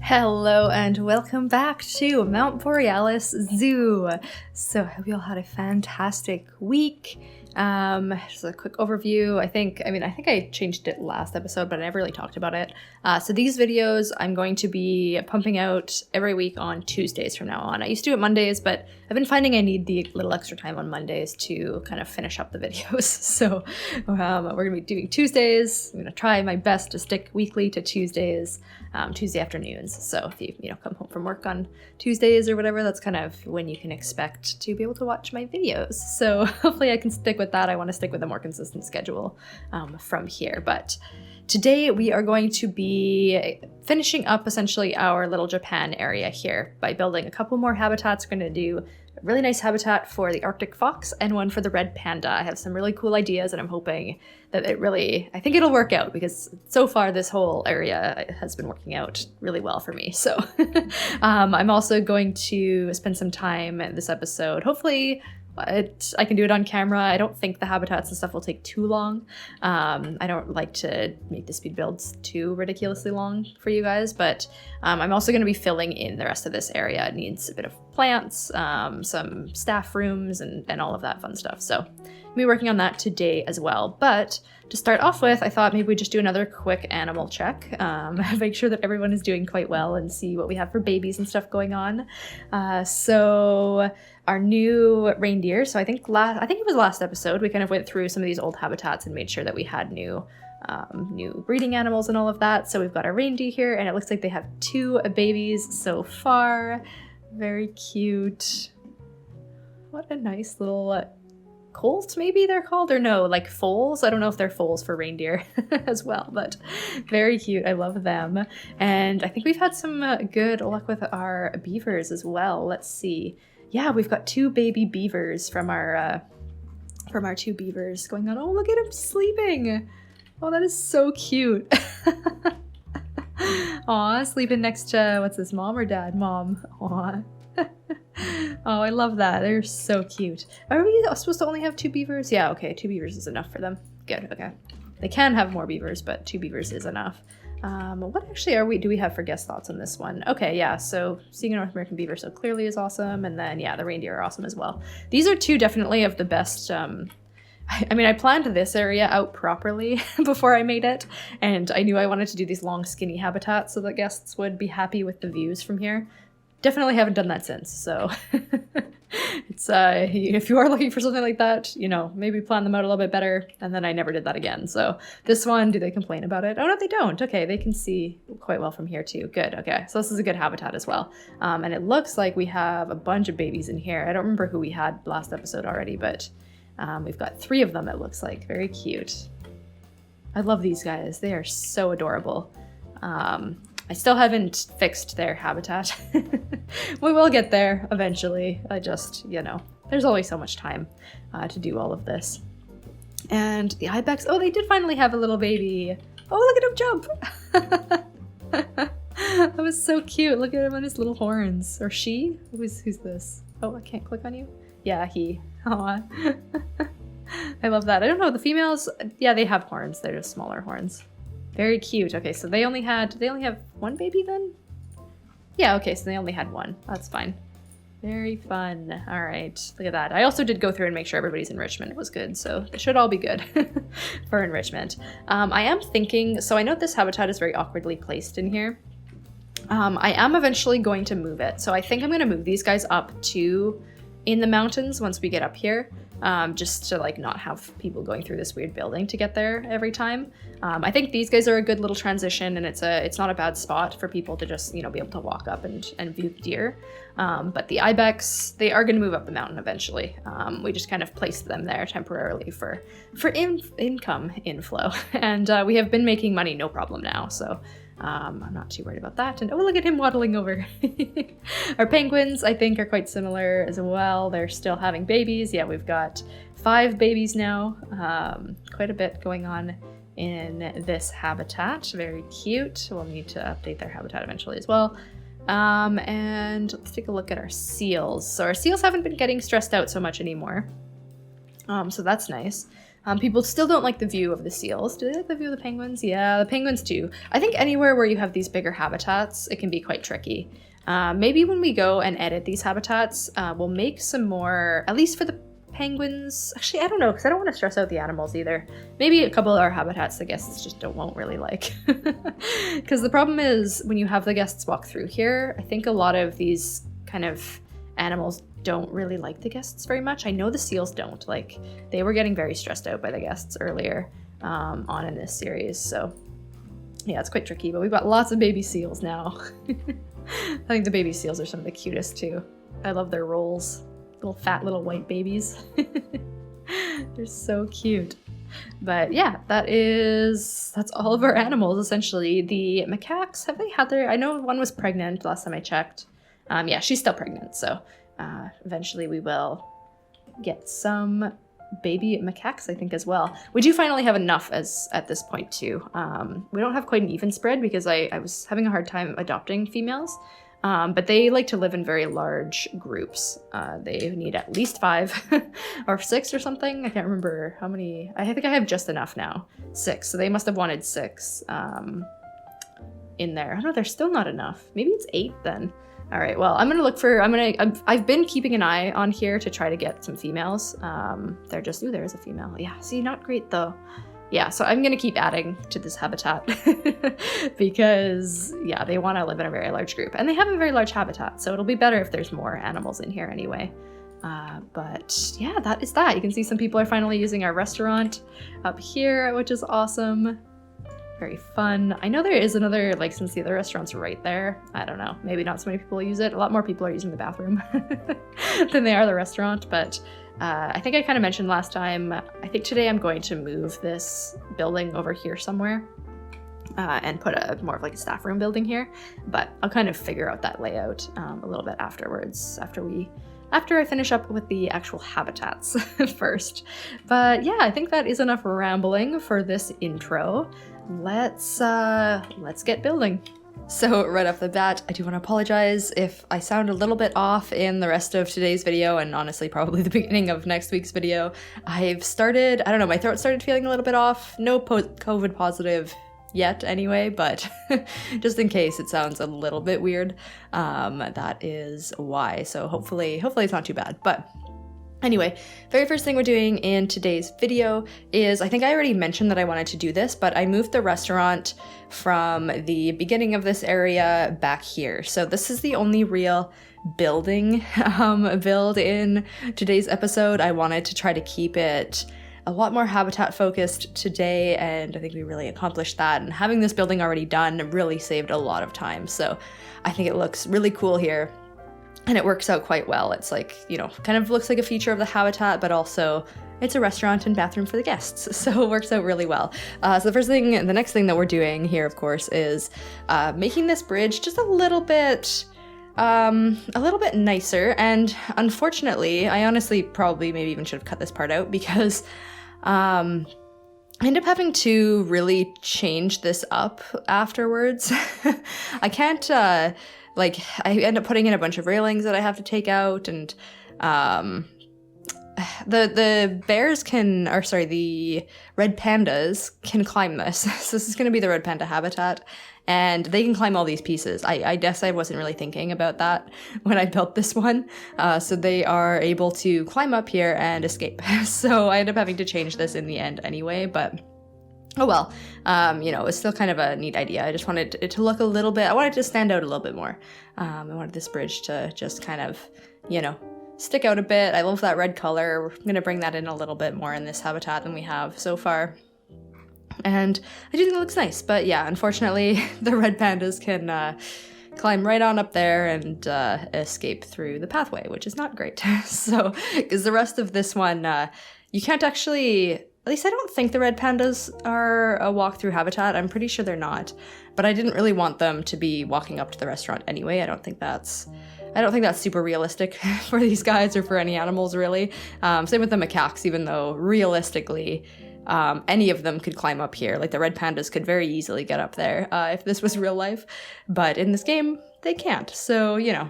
Hello and welcome back to Mount Borealis Zoo. So I hope you all had a fantastic week. Just a quick overview. I think I changed it last episode, but I never really talked about it. So these videos I'm going to be pumping out every week on Tuesdays from now on. I used to do it Mondays, but I've been finding I need the little extra time on Mondays to kind of finish up the videos. So we're going to be doing Tuesdays. I'm going to try my best to stick weekly to Tuesdays, Tuesday afternoons. So if you come home from work on Tuesdays or whatever, that's kind of when you can expect to be able to watch my videos. So hopefully I can stick with that. I want to stick with a more consistent schedule from here. But today we are going to be finishing up essentially our little Japan area here by building a couple more habitats. We're going to do a really nice habitat for the Arctic fox and one for the red panda. I have some really cool ideas and I'm hoping that I think it'll work out because so far this whole area has been working out really well for me. So I'm also going to spend some time in this episode, hopefully I can do it on camera. I don't think the habitats and stuff will take too long. I don't like to make the speed builds too ridiculously long for you guys, but I'm also going to be filling in the rest of this area. It needs a bit of plants, some staff rooms, and all of that fun stuff. So I'll be working on that today as well. But to start off with, I thought maybe we'd just do another quick animal check, make sure that everyone is doing quite well and see what we have for babies and stuff going on. So our new reindeer, so I think it was last episode, we kind of went through some of these old habitats and made sure that we had new breeding animals and all of that. So we've got our reindeer here, and it looks like they have 2 babies so far. Very cute. What a nice little colt, maybe they're called, or no, like foals. I don't know if they're foals for reindeer as well, but very cute. I love them. And I think we've had some good luck with our beavers as well. Let's see. Yeah, we've got 2 baby beavers from our 2 beavers going on. Oh, look at him sleeping. Oh, that is so cute. Aw, sleeping next to, what's this, mom or dad? Mom. Aw. Oh, I love that. They're so cute. Are we supposed to only have 2 beavers? Yeah, okay, 2 beavers is enough for them. Good, okay. They can have more beavers, but 2 beavers is enough. What actually do we have for guest thoughts on this one? Okay, yeah, so seeing a North American beaver so clearly is awesome, and then, yeah, the reindeer are awesome as well. These are 2 definitely of the best, I planned this area out properly before I made it, and I knew I wanted to do these long, skinny habitats so that guests would be happy with the views from here. Definitely haven't done that since, so it's if you are looking for something like that, maybe plan them out a little bit better, and then I never did that again. So this one, do they complain about it? Oh, no, they don't. Okay, they can see quite well from here too. Good, okay, so this is a good habitat as well. And it looks like we have a bunch of babies in here. I don't remember who we had last episode already, but we've got 3 of them, it looks like. Very cute. I love these guys. They are so adorable. I still haven't fixed their habitat. We will get there eventually. I just, there's always so much time to do all of this. And the ibex, oh, they did finally have a little baby. Oh, look at him jump. That was so cute. Look at him on his little horns. Or she? Who's this? Oh, I can't click on you? Yeah, he. Aw. I love that. I don't know, the females, yeah, they have horns. They're just smaller horns. Very cute. Okay, so they only have 1 baby then? Yeah, okay, so they only had 1. That's fine. Very fun. All right, look at that. I also did go through and make sure everybody's enrichment was good, so it should all be good for enrichment. I am thinking, so I know this habitat is very awkwardly placed in here. I am eventually going to move it. So I think I'm going to move these guys up to in the mountains once we get up here. Just to not have people going through this weird building to get there every time. I think these guys are a good little transition, and it's not a bad spot for people to just be able to walk up and view the deer. But the ibex, they are going to move up the mountain eventually. We just kind of placed them there temporarily for income inflow, and we have been making money no problem now. So I'm not too worried about that. And oh, look at him waddling over. Our penguins, I think, are quite similar as well. They're still having babies. Yeah, we've got 5 babies now. Quite a bit going on in this habitat. Very cute. We'll need to update their habitat eventually as well. And let's take a look at our seals. So our seals haven't been getting stressed out so much anymore. So that's nice. People still don't like the view of the seals. Do they like the view of the penguins? Yeah, the penguins do. I think anywhere where you have these bigger habitats, it can be quite tricky. Maybe when we go and edit these habitats, we'll make some more, at least for the penguins. Actually, I don't know, because I don't want to stress out the animals either. Maybe a couple of our habitats the guests just won't really like. Because the problem is when you have the guests walk through here, I think a lot of these kind of animals don't really like the guests very much. I know the seals don't. Like, they were getting very stressed out by the guests earlier on in this series. So yeah, it's quite tricky, but we've got lots of baby seals now. I think the baby seals are some of the cutest too. I love their rolls. Little fat little white babies. They're so cute. But yeah, that's all of our animals essentially. The macaques, have they had their, I know one was pregnant last time I checked. Yeah, she's still pregnant, so eventually we will get some baby macaques, I think, as well. We do finally have enough at this point too. We don't have quite an even spread because I was having a hard time adopting females. But they like to live in very large groups. They need at least 5 or 6 or something. I can't remember how many. I think I have just enough now. 6. So they must have wanted 6 in there. Oh no, there's still not enough. Maybe it's 8 then. All right, well, I'm gonna look for, I've been keeping an eye on here to try to get some females. They're just, ooh, there is a female. Yeah, see, not great though. Yeah, so I'm gonna keep adding to this habitat because, yeah, they want to live in a very large group. And they have a very large habitat, so it'll be better if there's more animals in here anyway. But yeah, that is that. You can see some people are finally using our restaurant up here, which is awesome. Very fun. I know there is another, like, since the other restaurant's right there, I don't know, maybe not so many people use it. A lot more people are using the bathroom than they are the restaurant, but I think I kind of mentioned last time, I think today I'm going to move this building over here somewhere and put more of like a staff room building here, but I'll kind of figure out that layout a little bit afterwards, after I finish up with the actual habitats first. But yeah, I think that is enough rambling for this intro. Let's get building. So right off the bat, I do want to apologize if I sound a little bit off in the rest of today's video, and honestly probably the beginning of next week's video. I've started, I don't know, my throat started feeling a little bit off. No COVID positive yet anyway, but just in case it sounds a little bit weird, that is why. So hopefully it's not too bad. But anyway, very first thing we're doing in today's video is, I think I already mentioned that I wanted to do this, but I moved the restaurant from the beginning of this area back here. So this is the only real building build in today's episode. I wanted to try to keep it a lot more habitat focused today, and I think we really accomplished that. And having this building already done really saved a lot of time. So I think it looks really cool here. And it works out quite well. It's like, you know, kind of looks like a feature of the habitat, but also it's a restaurant and bathroom for the guests. So it works out really well. So the next thing that we're doing here, of course, is making this bridge just a little bit nicer. And unfortunately, I honestly probably maybe even should have cut this part out because I end up having to really change this up afterwards. I can't, like, I end up putting in a bunch of railings that I have to take out, and the bears can, or sorry, the red pandas can climb this. So this is going to be the red panda habitat, and they can climb all these pieces. I guess I wasn't really thinking about that when I built this one. So they are able to climb up here and escape. So I end up having to change this in the end anyway, but oh well, you know, it's still kind of a neat idea. I just wanted it to look a little bit, I wanted it to stand out a little bit more. I wanted this bridge to just kind of, you know, stick out a bit. I love that red color. We're going to bring that in a little bit more in this habitat than we have so far. And I do think it looks nice, but yeah, unfortunately, the red pandas can climb right on up there and escape through the pathway, which is not great. So, because the rest of this one, you can't actually, at least I don't think the red pandas are a walk-through habitat. I'm pretty sure they're not, but I didn't really want them to be walking up to the restaurant anyway. I don't think that's super realistic for these guys or for any animals, really. Same with the macaques, even though realistically, any of them could climb up here. Like the red pandas could very easily get up there if this was real life, but in this game, they can't. So, you know,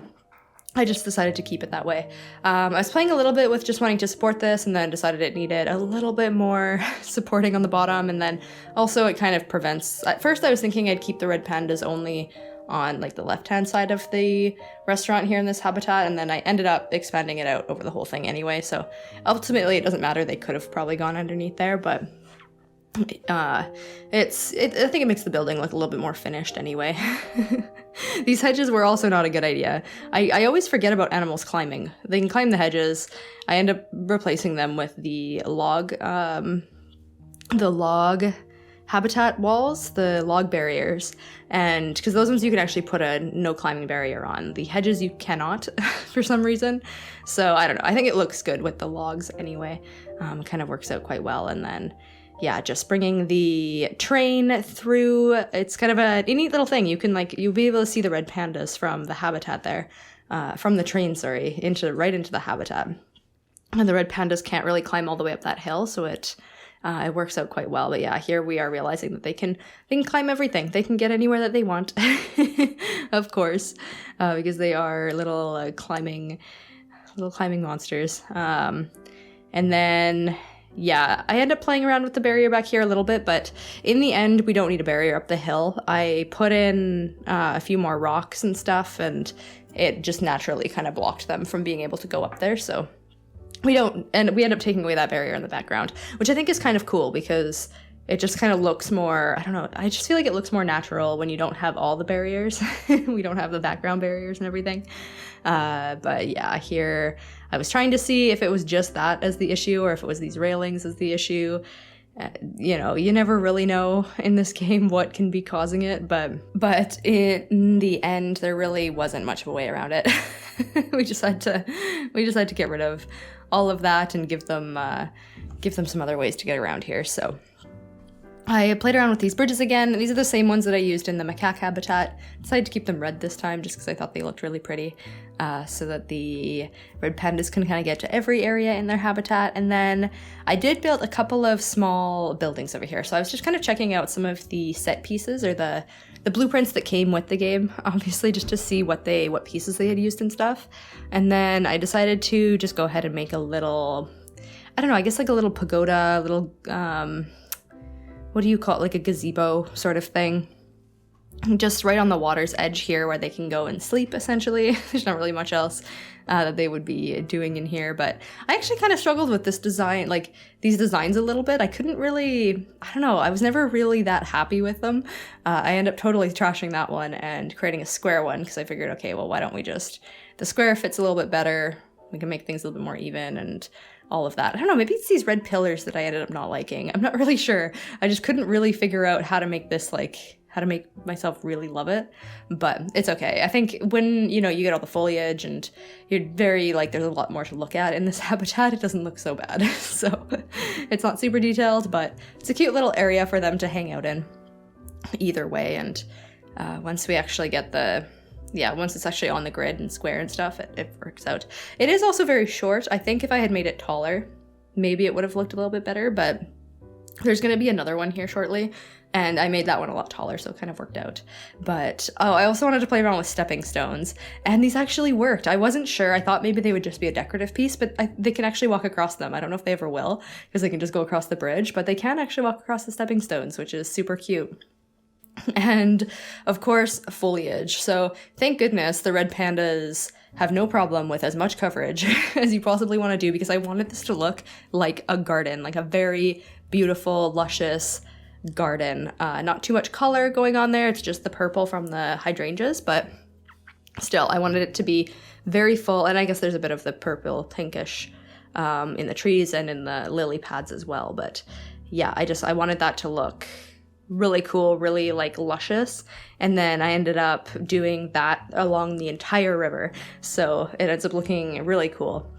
I just decided to keep it that way. I was playing a little bit with just wanting to support this and then decided it needed a little bit more supporting on the bottom, and then also it kind of prevents... At first I was thinking I'd keep the red pandas only on like the left-hand side of the restaurant here in this habitat, and then I ended up expanding it out over the whole thing anyway, so ultimately it doesn't matter. They could have probably gone underneath there, but I think it makes the building look a little bit more finished anyway. These hedges were also not a good idea. I always forget about animals climbing. They can climb the hedges. I end up replacing them with the log habitat walls, the log barriers, and because those ones you can actually put a no climbing barrier on. The hedges you cannot for some reason. So I don't know. I think it looks good with the logs anyway. Kind of works out quite well. And then yeah, just bringing the train through. It's kind of a neat little thing. You can you'll be able to see the red pandas from the habitat there, from the train, sorry, right into the habitat. And the red pandas can't really climb all the way up that hill, so it works out quite well. But yeah, here we are realizing that they can climb everything. They can get anywhere that they want, of course, because they are little climbing monsters. And then yeah, I end up playing around with the barrier back here a little bit, but in the end, we don't need a barrier up the hill. I put in a few more rocks and stuff, and it just naturally kind of blocked them from being able to go up there, so we end up taking away that barrier in the background, which I think is kind of cool because it just kind of looks more, I don't know, I just feel like it looks more natural when you don't have all the barriers. We don't have the background barriers and everything. But yeah, here I was trying to see if it was just that as the issue or if it was these railings as the issue. You know, you never really know in this game what can be causing it, but in the end, there really wasn't much of a way around it. we just had to get rid of all of that and give them some other ways to get around here. So I played around with these bridges again. These are the same ones that I used in the macaque habitat. Decided to keep them red this time just because I thought they looked really pretty, so that the red pandas can kind of get to every area in their habitat. And then I did build a couple of small buildings over here. So I was just kind of checking out some of the set pieces or the blueprints that came with the game, obviously, just to see what pieces they had used and stuff. And then I decided to just go ahead and make a little, I don't know, I guess like a little pagoda, little what do you call it, like a gazebo sort of thing, just right on the water's edge here where they can go and sleep, essentially. There's not really much else that they would be doing in here, but I actually kind of struggled with this design, like these designs a little bit. I couldn't really, I don't know, I was never really that happy with them. I ended up totally trashing that one and creating a square one because I figured, okay, well, why don't we just, the square fits a little bit better, we can make things a little bit more even and all of that. I don't know, maybe it's these red pillars that I ended up not liking. I'm not really sure. I just couldn't really figure out how to make this, how to make myself really love it, but it's okay. I think when, you get all the foliage and you're very, there's a lot more to look at in this habitat, it doesn't look so bad. So it's not super detailed, but it's a cute little area for them to hang out in either way. And once we actually get once it's actually on the grid and square and stuff, it works out. It is also very short. I think if I had made it taller, maybe it would have looked a little bit better, but there's going to be another one here shortly, and I made that one a lot taller, so it kind of worked out. But, I also wanted to play around with stepping stones, and these actually worked. I wasn't sure. I thought maybe they would just be a decorative piece, but they can actually walk across them. I don't know if they ever will, because they can just go across the bridge, but they can actually walk across the stepping stones, which is super cute. And of course, foliage. So thank goodness the red pandas have no problem with as much coverage as you possibly want to do, because I wanted this to look like a garden, like a very beautiful, luscious garden. Not too much color going on there. It's just the purple from the hydrangeas, but still, I wanted it to be very full. And I guess there's a bit of the purple pinkish in the trees and in the lily pads as well. But yeah, I wanted that to look really cool, really luscious. And then I ended up doing that along the entire river. So it ends up looking really cool.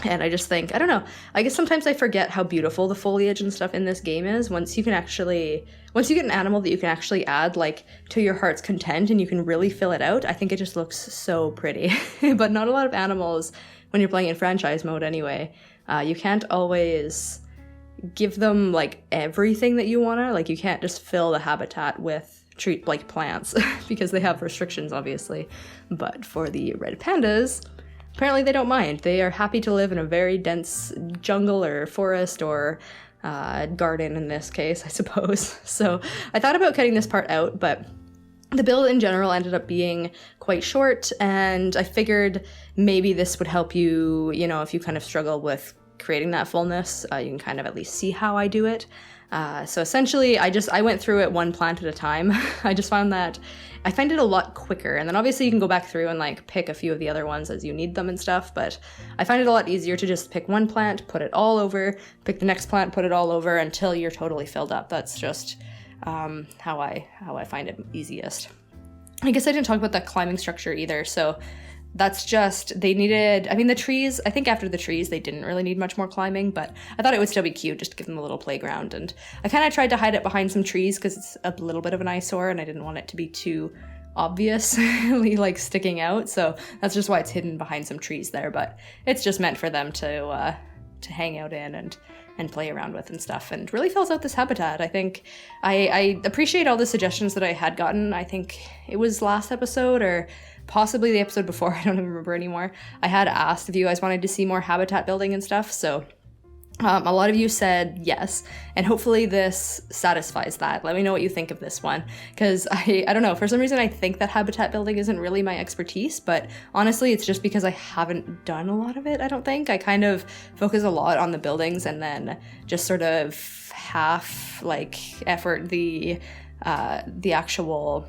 And I just think, I don't know, I guess sometimes I forget how beautiful the foliage and stuff in this game is once you get an animal that you can actually add to your heart's content and you can really fill it out. I think it just looks so pretty. But not a lot of animals, when you're playing in franchise mode anyway, you can't always give them everything that you wanna. You can't just fill the habitat with treat like plants because they have restrictions, obviously. But for the red pandas, apparently they don't mind. They are happy to live in a very dense jungle or forest or garden in this case, I suppose. So I thought about cutting this part out, but the build in general ended up being quite short, and I figured maybe this would help you, you know, if you kind of struggle with creating that fullness, you can kind of at least see how I do it. So essentially, I went through it one plant at a time. I just found that I find it a lot quicker, and then obviously you can go back through and like pick a few of the other ones as you need them and stuff, but I find it a lot easier to just pick one plant, put it all over, pick the next plant, put it all over until you're totally filled up. That's just how I find it easiest. I guess I didn't talk about that climbing structure either, so that's just, they needed, I mean, the trees, I think after the trees, they didn't really need much more climbing, but I thought it would still be cute just to give them a little playground. And I kind of tried to hide it behind some trees because it's a little bit of an eyesore and I didn't want it to be too obviously like sticking out. So that's just why it's hidden behind some trees there, but it's just meant for them to hang out in and play around with and stuff, and really fills out this habitat. I think I appreciate all the suggestions that I had gotten. I think it was last episode or possibly the episode before, I don't even remember anymore. I had asked if you guys wanted to see more habitat building and stuff, so a lot of you said yes, and hopefully this satisfies that. Let me know what you think of this one, because I don't know, for some reason I think that habitat building isn't really my expertise, but honestly it's just because I haven't done a lot of it, I don't think. I kind of focus a lot on the buildings and then just sort of half like effort the actual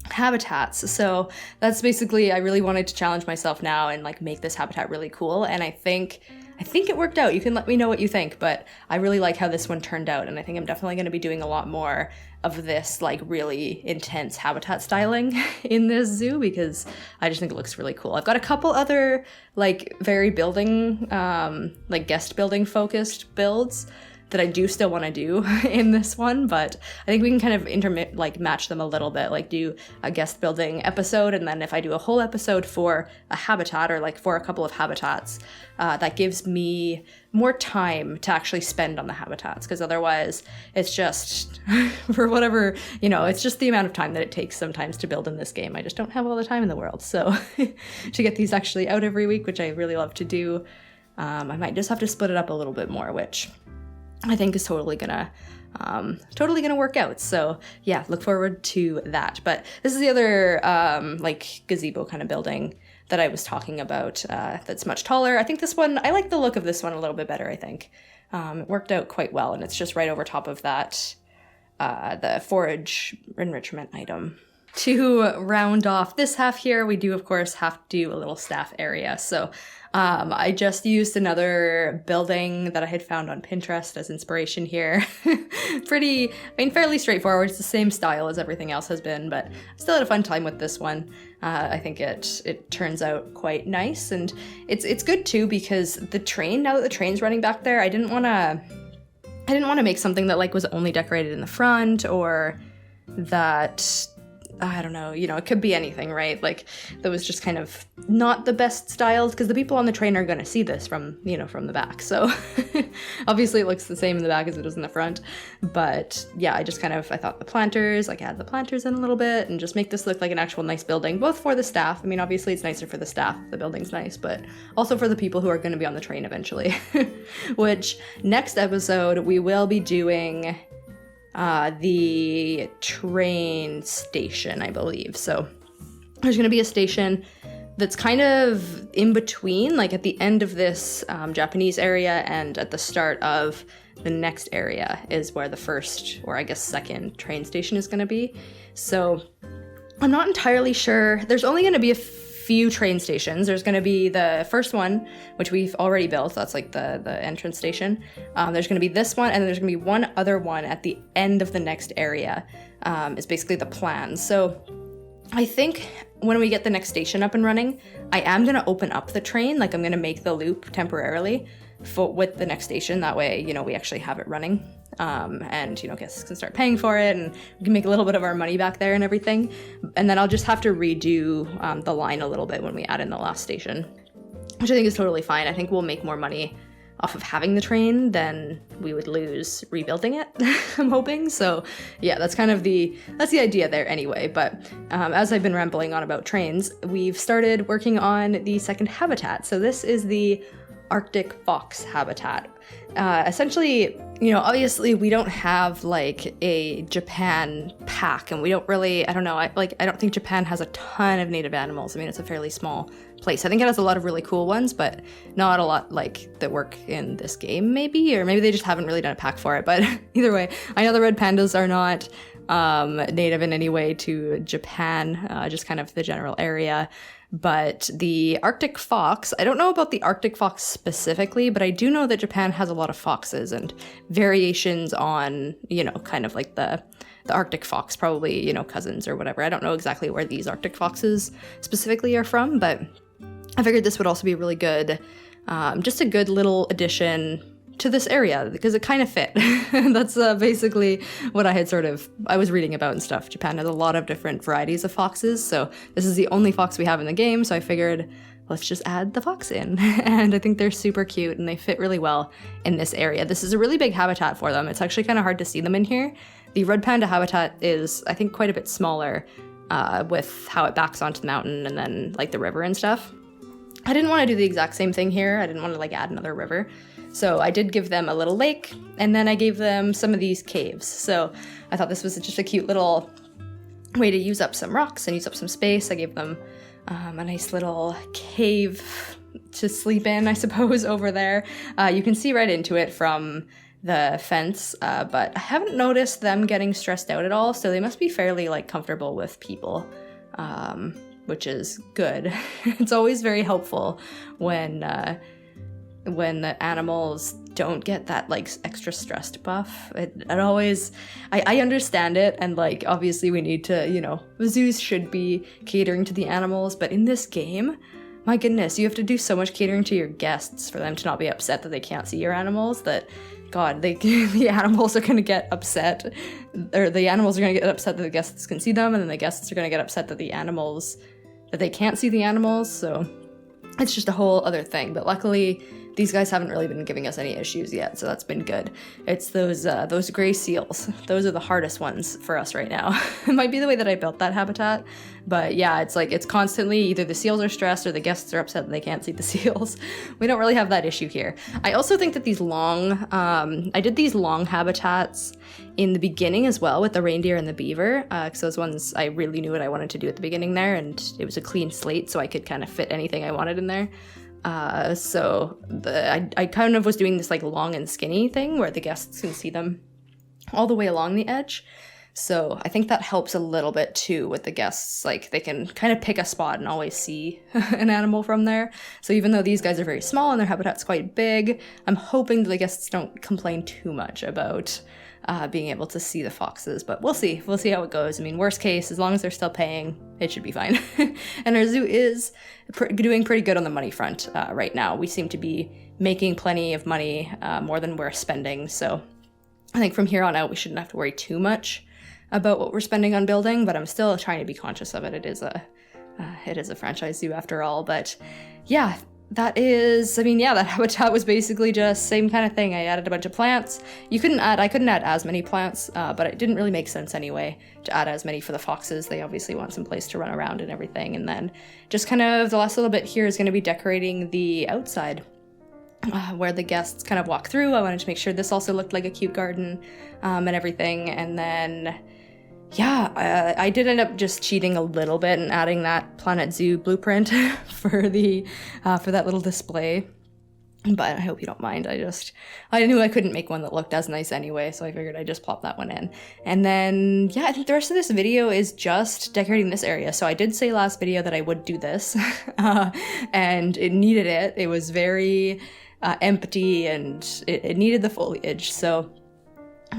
habitats. So that's basically, I really wanted to challenge myself now and like make this habitat really cool, and I think it worked out. You can let me know what you think, but I really like how this one turned out, and I think I'm definitely going to be doing a lot more of this like really intense habitat styling in this zoo because I just think it looks really cool. I've got a couple other like very building like guest building focused builds that I do still want to do in this one, but I think we can kind of match them a little bit, like do a guest building episode, and then if I do a whole episode for a habitat or like for a couple of habitats, that gives me more time to actually spend on the habitats, because otherwise it's just for whatever, you know, it's just the amount of time that it takes sometimes to build in this game. I just don't have all the time in the world. So to get these actually out every week, which I really love to do, I might just have to split it up a little bit more, which I think is totally gonna work out. So yeah, look forward to that. But this is the other like gazebo kind of building that I was talking about that's much taller. I think this one, I like the look of this one a little bit better, I think. It worked out quite well, and it's just right over top of that, the forage enrichment item. To round off this half here, we do of course have to do a little staff area. So I just used another building that I had found on Pinterest as inspiration here. Fairly straightforward. It's the same style as everything else has been, but I still had a fun time with this one. I think it turns out quite nice, and it's good too because the train, now that the train's running back there, I didn't want to make something that like was only decorated in the front, or that, I don't know, you know, it could be anything, right? Like that was just kind of not the best styled, because the people on the train are going to see this from, you know, from the back. So obviously it looks the same in the back as it does in the front. But yeah, I thought the planters, like add the planters in a little bit and just make this look like an actual nice building, both for the staff. I mean, obviously it's nicer for the staff, the building's nice, but also for the people who are going to be on the train eventually. Which next episode we will be doing the train station, I believe. So there's going to be a station that's kind of in between, like at the end of this Japanese area and at the start of the next area is where the first, or I guess second, train station is going to be. So I'm not entirely sure. There's only going to be a few train stations. There's going to be the first one, which we've already built. That's like the entrance station. There's going to be this one, and then there's going to be one other one at the end of the next area. Is basically the plan. So I think when we get the next station up and running, I am going to open up the train. Like I'm going to make the loop temporarily with the next station. That way, you know, we actually have it running. And, you know, guests can start paying for it, and we can make a little bit of our money back there and everything. And then I'll just have to redo the line a little bit when we add in the last station, which I think is totally fine. I think we'll make more money off of having the train, then we would lose rebuilding it, I'm hoping. So yeah, that's the idea there anyway. But as I've been rambling on about trains, we've started working on the second habitat. So this is the Arctic fox habitat. Essentially, obviously we don't have like a Japan pack, and we don't really, I don't know, I don't think Japan has a ton of native animals. I mean, it's a fairly small place. I think it has a lot of really cool ones, but not a lot like that work in this game, maybe, or maybe they just haven't really done a pack for it. But either way, I know the red pandas are not native in any way to Japan, just kind of the general area. But the Arctic fox, I don't know about the Arctic fox specifically, but I do know that Japan has a lot of foxes and variations on, kind of like the Arctic fox, probably, cousins or whatever. I don't know exactly where these Arctic foxes specifically are from, but I figured this would also be really good, just a good little addition to this area because it kind of fit. That's basically what I was reading about and stuff. Japan has a lot of different varieties of foxes, so this is the only fox we have in the game, so I figured let's just add the fox in. And I think they're super cute and they fit really well in this area. This is a really big habitat for them. It's actually kind of hard to see them in here. The red panda habitat is, I think, quite a bit smaller with how it backs onto the mountain and then like the river and stuff. I didn't want to do the exact same thing here. I didn't want to like add another river. So I did give them a little lake, and then I gave them some of these caves. So I thought this was just a cute little way to use up some rocks and use up some space. I gave them a nice little cave to sleep in, I suppose, over there. You can see right into it from the fence, but I haven't noticed them getting stressed out at all, so they must be fairly like comfortable with people, which is good. It's always very helpful when the animals don't get that like extra stressed buff. It always, I understand it, and like obviously we need to, zoos should be catering to the animals, but in this game, my goodness, you have to do so much catering to your guests for them to not be upset that they can't see your animals, that God, the animals are going to get upset, or the animals are going to get upset that the guests can see them, and then the guests are going to get upset that that they can't see the animals, so it's just a whole other thing. But luckily, these guys haven't really been giving us any issues yet, so that's been good. It's those gray seals. Those are the hardest ones for us right now. It might be the way that I built that habitat, but yeah, it's constantly either the seals are stressed or the guests are upset that they can't see the seals. We don't really have that issue here. I also think that these I did these long habitats in the beginning as well with the reindeer and the beaver, because those ones I really knew what I wanted to do at the beginning there, and it was a clean slate, so I could kind of fit anything I wanted in there. So I kind of was doing this like long and skinny thing where the guests can see them all the way along the edge. So I think that helps a little bit too with the guests. Like they can kind of pick a spot and always see an animal from there. So even though these guys are very small and their habitat's quite big, I'm hoping that the guests don't complain too much about being able to see the foxes, but we'll see. We'll see how it goes. I mean, worst case, as long as they're still paying, it should be fine. And our zoo is doing pretty good on the money front right now. We seem to be making plenty of money, more than we're spending. So I think from here on out, we shouldn't have to worry too much about what we're spending on building, but I'm still trying to be conscious of it. It is a franchise zoo after all, but yeah, that habitat was basically just same kind of thing. I added a bunch of plants. I couldn't add as many plants, but it didn't really make sense anyway to add as many for the foxes. They obviously want some place to run around and everything. And then just kind of the last little bit here is going to be decorating the outside where the guests kind of walk through. I wanted to make sure this also looked like a cute garden and everything. And then yeah, I did end up just cheating a little bit and adding that Planet Zoo blueprint for that little display. But I hope you don't mind. I knew I couldn't make one that looked as nice anyway, so I figured I'd just plop that one in. And then, yeah, I think the rest of this video is just decorating this area. So I did say last video that I would do this, and it needed it. It was very empty, and it needed the foliage, so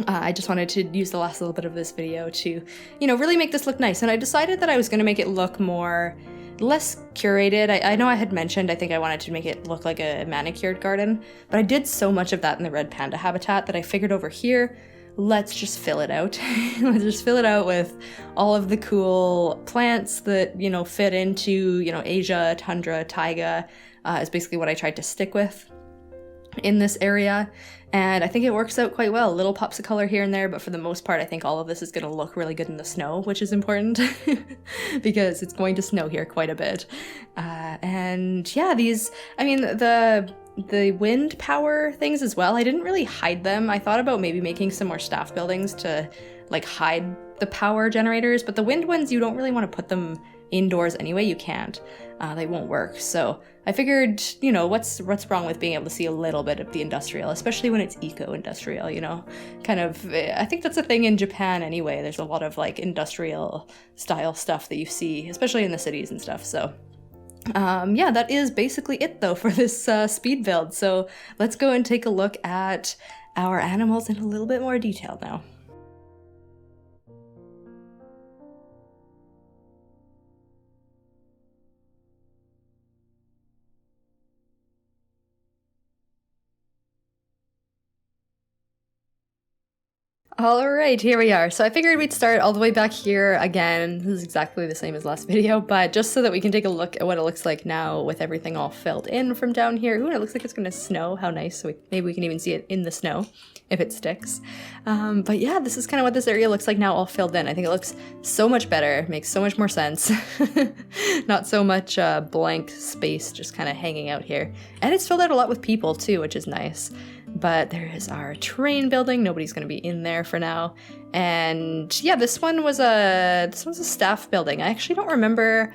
I just wanted to use the last little bit of this video to, really make this look nice. And I decided that I was going to make it look less curated. I know I had mentioned, I think I wanted to make it look like a manicured garden, but I did so much of that in the red panda habitat that I figured over here, let's just fill it out. Let's just fill it out with all of the cool plants that, fit into, Asia, tundra, taiga, is basically what I tried to stick with. in this area, and I think it works out quite well. Little pops of color here and there, but for the most part I think all of this is going to look really good in the snow, which is important because it's going to snow here quite a bit. And yeah, these, I mean, the wind power things as well, I didn't really hide them. I thought about maybe making some more staff buildings to like hide the power generators, but the wind ones, you don't really want to put them indoors anyway. You can't. They won't work. So I figured, you know, what's wrong with being able to see a little bit of the industrial, especially when it's eco-industrial, you know, kind of, I think that's a thing in Japan anyway. There's a lot of like industrial style stuff that you see, especially in the cities and stuff. So yeah, that is basically it though for this speed build. So let's go and take a look at our animals in a little bit more detail now. All right, here we are. So I figured we'd start all the way back here again. This is exactly the same as last video, but just so that we can take a look at what it looks like now with everything all filled in from down here. Ooh, it looks like it's gonna snow. How nice. So maybe we can even see it in the snow if it sticks. But yeah, this is kind of what this area looks like now all filled in. I think it looks so much better, makes so much more sense. Not so much blank space just kind of hanging out here. And it's filled out a lot with people too, which is nice. But there is our train building. Nobody's going to be in there for now. And yeah, this one was a staff building. I actually don't remember.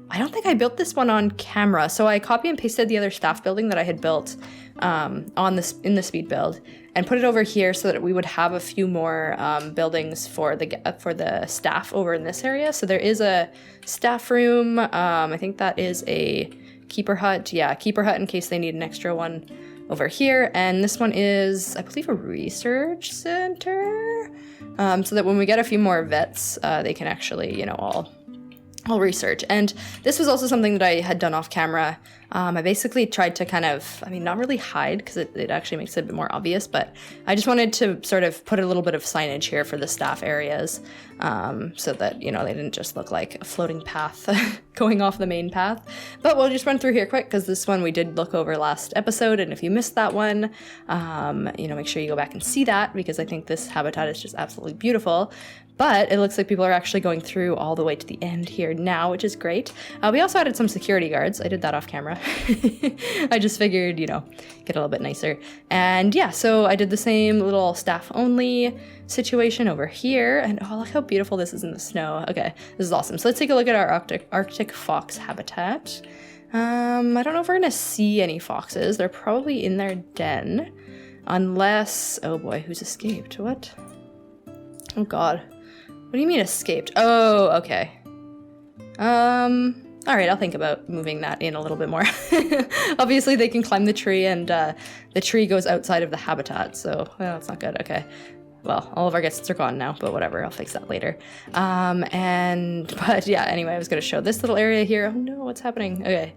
I don't think I built this one on camera. So I copy and pasted the other staff building that I had built in the speed build and put it over here so that we would have a few more buildings for the staff over in this area. So there is a staff room. I think that is a keeper hut. Yeah, keeper hut in case they need an extra one over here. And this one is, I believe, a research center. So that when we get a few more vets, they can actually, you know, all research. And this was also something that I had done off camera. I basically tried to kind of, I mean, not really hide because it actually makes it a bit more obvious, but I just wanted to sort of put a little bit of signage here for the staff areas so that, you know, they didn't just look like a floating path going off the main path. But we'll just run through here quick because this one we did look over last episode. And if you missed that one, you know, make sure you go back and see that because I think this habitat is just absolutely beautiful. But it looks like people are actually going through all the way to the end here now, which is great. We also added some security guards. I did that off camera. I just figured, you know, get a little bit nicer. And yeah, so I did the same little staff only situation over here. And oh, look how beautiful this is in the snow. Okay, this is awesome. So let's take a look at our Arctic fox habitat. I don't know if we're gonna see any foxes. They're probably in their den. Unless, oh boy, who's escaped? What? Oh God. What do you mean escaped? Oh, okay. All right, I'll think about moving that in a little bit more. Obviously, they can climb the tree, and the tree goes outside of the habitat, so, well, that's not good. Okay. Well, all of our guests are gone now, but whatever, I'll fix that later. But yeah, anyway, I was going to show this little area here. Oh no, what's happening? Okay.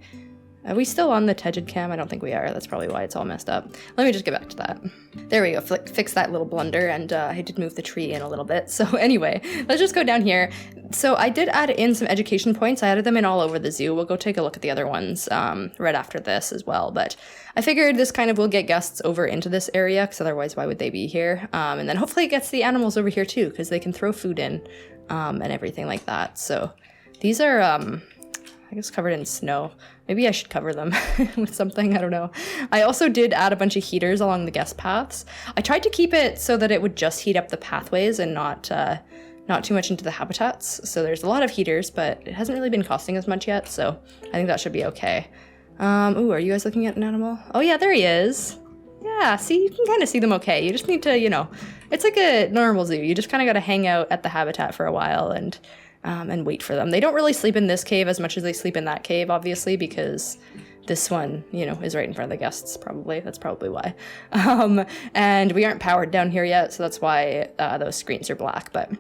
Are we still on the Tegid cam? I don't think we are. That's probably why it's all messed up. Let me just get back to that. There we go. Fix that little blunder, and I did move the tree in a little bit. So anyway, let's just go down here. So I did add in some education points. I added them in all over the zoo. We'll go take a look at the other ones right after this as well. But I figured this kind of will get guests over into this area, because otherwise why would they be here? And then hopefully it gets the animals over here too, because they can throw food in and everything like that. So these are... I guess covered in snow. Maybe I should cover them with something, I don't know. I also did add a bunch of heaters along the guest paths. I tried to keep it so that it would just heat up the pathways and not too much into the habitats. So there's a lot of heaters, but it hasn't really been costing as much yet, so I think that should be okay. Ooh, are you guys looking at an animal? Oh yeah, there he is. Yeah, see, you can kind of see them okay. You just need to, you know, it's like a normal zoo. You just kind of got to hang out at the habitat for a while and wait for them. They don't really sleep in this cave as much as they sleep in that cave, obviously, because this one, you know, is right in front of the guests, probably. That's probably why. And we aren't powered down here yet, so that's why those screens are black, but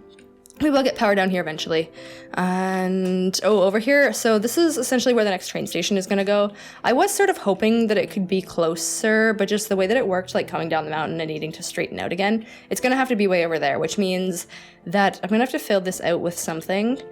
we will get power down here eventually. And, oh, over here, so this is essentially where the next train station is going to go. I was sort of hoping that it could be closer, but just the way that it worked, like coming down the mountain and needing to straighten out again, it's going to have to be way over there, which means that I'm going to have to fill this out with something.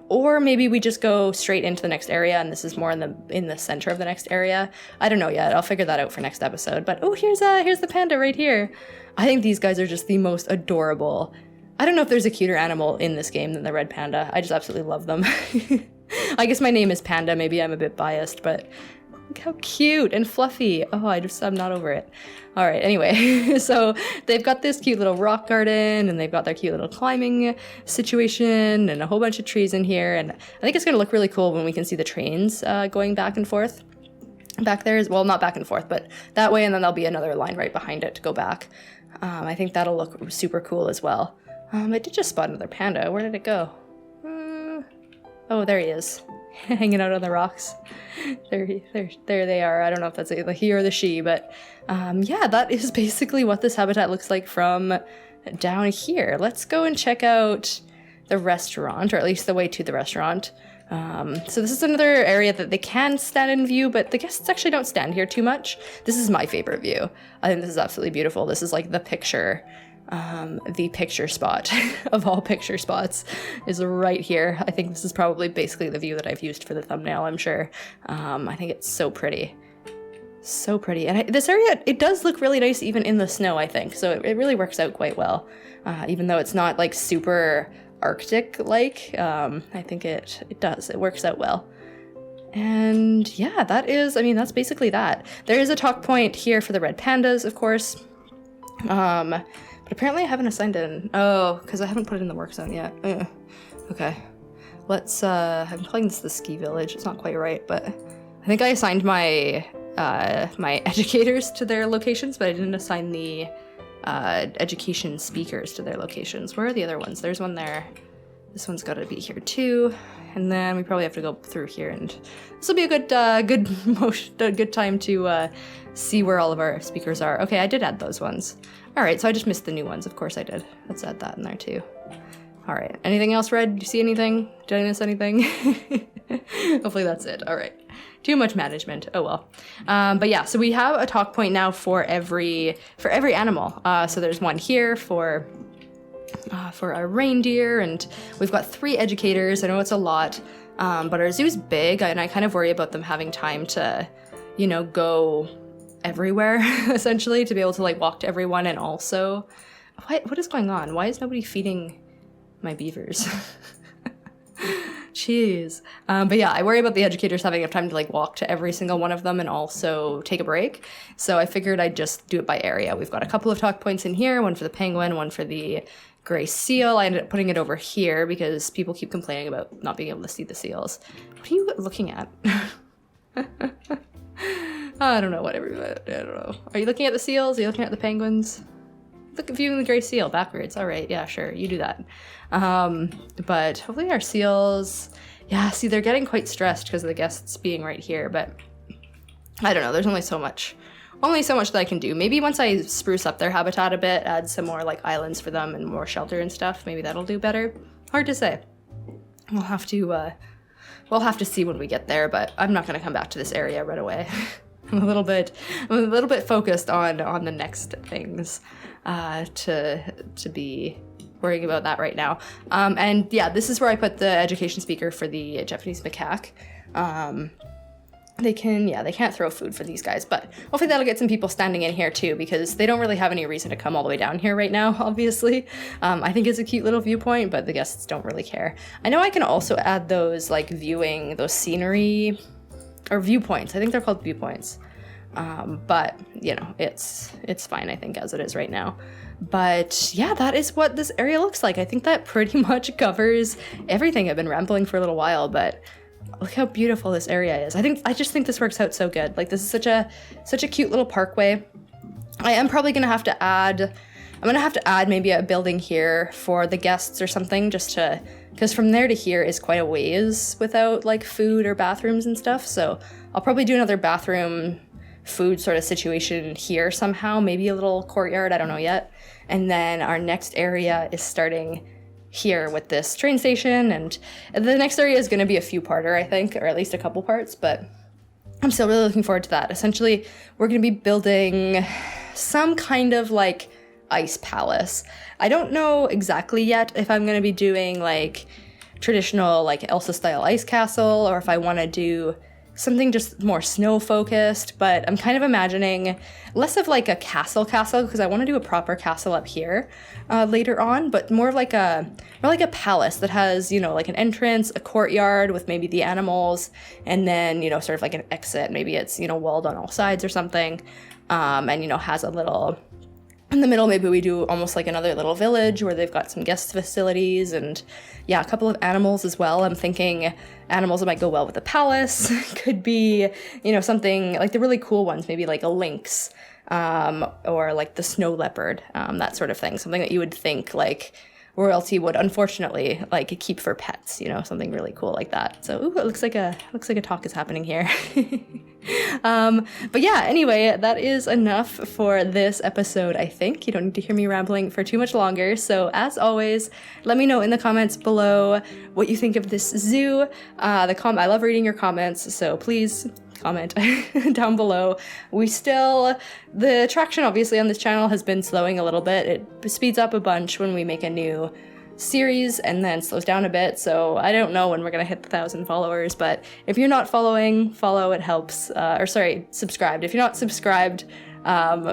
Or maybe we just go straight into the next area and this is more in the center of the next area. I don't know yet. I'll figure that out for next episode. But oh, here's the panda right here. I think these guys are just the most adorable. I don't know if there's a cuter animal in this game than the red panda. I just absolutely love them. I guess my name is Panda. Maybe I'm a bit biased, but look how cute and fluffy. Oh, I'm not over it. All right, anyway, so they've got this cute little rock garden and they've got their cute little climbing situation and a whole bunch of trees in here. And I think it's gonna look really cool when we can see the trains going back and forth. Back there well, not back and forth, but that way, and then there'll be another line right behind it to go back. I think that'll look super cool as well. I did just spot another panda. Where did it go? Oh, there he is. Hanging out on the rocks. There they are. I don't know if that's the he or the she, but yeah, that is basically what this habitat looks like from down here. Let's go and check out the restaurant, or at least the way to the restaurant. So this is another area that they can stand in view, but the guests actually don't stand here too much. This is my favorite view. I think this is absolutely beautiful. This is like the picture spot of all picture spots is right here. I think this is probably basically the view that I've used for the thumbnail, I'm sure. I think it's so pretty. So pretty. And this area, it does look really nice even in the snow, I think. So it really works out quite well. Even though it's not like super Arctic-like, I think it does. It works out well. And yeah, that's basically that. There is a talk point here for the red pandas, of course. But apparently I haven't assigned it. Oh, because I haven't put it in the work zone yet. Okay. Let's, I'm calling this the ski village. It's not quite right, but I think I assigned my educators to their locations, but I didn't assign the education speakers to their locations. Where are the other ones? There's one there. This one's got to be here too. And then we probably have to go through here, and this will be a good time to see where all of our speakers are. Okay, I did add those ones. All right, so I just missed the new ones. Of course I did. Let's add that in there too. All right, anything else, Red? Do you see anything? Did I miss anything? Hopefully that's it. All right, too much management. Oh well. But yeah, so we have a talk point now for every animal. So there's one here for our reindeer, and we've got 3 educators. I know it's a lot, but our zoo's big, and I kind of worry about them having time to, go everywhere, essentially, to be able to like walk to everyone. And also, what is going on? Why is nobody feeding my beavers? Jeez. But yeah, I worry about the educators having enough time to like walk to every single one of them and also take a break. So I figured I'd just do it by area. We've got a couple of talk points in here, one for the penguin, one for the gray seal. I ended up putting it over here because people keep complaining about not being able to see the seals. What are you looking at? I don't know, whatever. I don't know. Are you looking at the seals? Are you looking at the penguins? Look, viewing the gray seal backwards. All right, yeah, sure, you do that. But hopefully our seals, yeah, see, they're getting quite stressed because of the guests being right here, but I don't know, there's only so much that I can do. Maybe once I spruce up their habitat a bit, add some more like islands for them and more shelter and stuff, maybe that'll do better. Hard to say. We'll have to see when we get there, but I'm not gonna come back to this area right away. I'm a little bit focused on the next things to be worrying about that right now. And yeah, this is where I put the education speaker for the Japanese macaque. They can't throw food for these guys, but hopefully that'll get some people standing in here too, because they don't really have any reason to come all the way down here right now, obviously. I think it's a cute little viewpoint, but the guests don't really care. I know I can also add those like viewing, those scenery, or viewpoints. I think they're called viewpoints. But it's fine, I think, as it is right now. But yeah, that is what this area looks like. I think that pretty much covers everything. I've been rambling for a little while, but look how beautiful this area is. I just think this works out so good. Like, this is such a cute little parkway. I am probably gonna have to add maybe a building here for the guests or something, because from there to here is quite a ways without like food or bathrooms and stuff. So I'll probably do another bathroom food sort of situation here somehow, maybe a little courtyard, I don't know yet. And then our next area is starting here with this train station, and the next area is going to be a few-parter, I think, or at least a couple parts, but I'm still really looking forward to that. Essentially, we're going to be building some kind of like ice palace. I don't know exactly yet if I'm going to be doing like traditional like Elsa style ice castle, or if I want to do something just more snow focused. But I'm kind of imagining less of like a castle because I want to do a proper castle up here later on, but more like a palace that has, you know, like an entrance, a courtyard with maybe the animals, and then, you know, sort of like an exit. Maybe it's, you know, walled on all sides or something, and, you know, has a little in the middle. Maybe we do almost like another little village where they've got some guest facilities and, yeah, a couple of animals as well. I'm thinking animals that might go well with the palace. Could be, you know, something like the really cool ones, maybe like a lynx, or like the snow leopard, that sort of thing. Something that you would think like royalty would unfortunately like keep for pets, you know, something really cool like that. So ooh, it looks like a talk is happening here. But yeah, anyway, that is enough for this episode, I think. You don't need to hear me rambling for too much longer. So as always, let me know in the comments below what you think of this zoo. I love reading your comments, so please comment down below. The traction obviously on this channel has been slowing a little bit. It speeds up a bunch when we make a new series and then slows down a bit, so I don't know when we're gonna hit 1,000 followers, but if you're not following, follow, it helps. Subscribed. If you're not subscribed,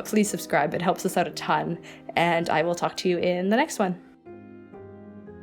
please subscribe, it helps us out a ton, and I will talk to you in the next one.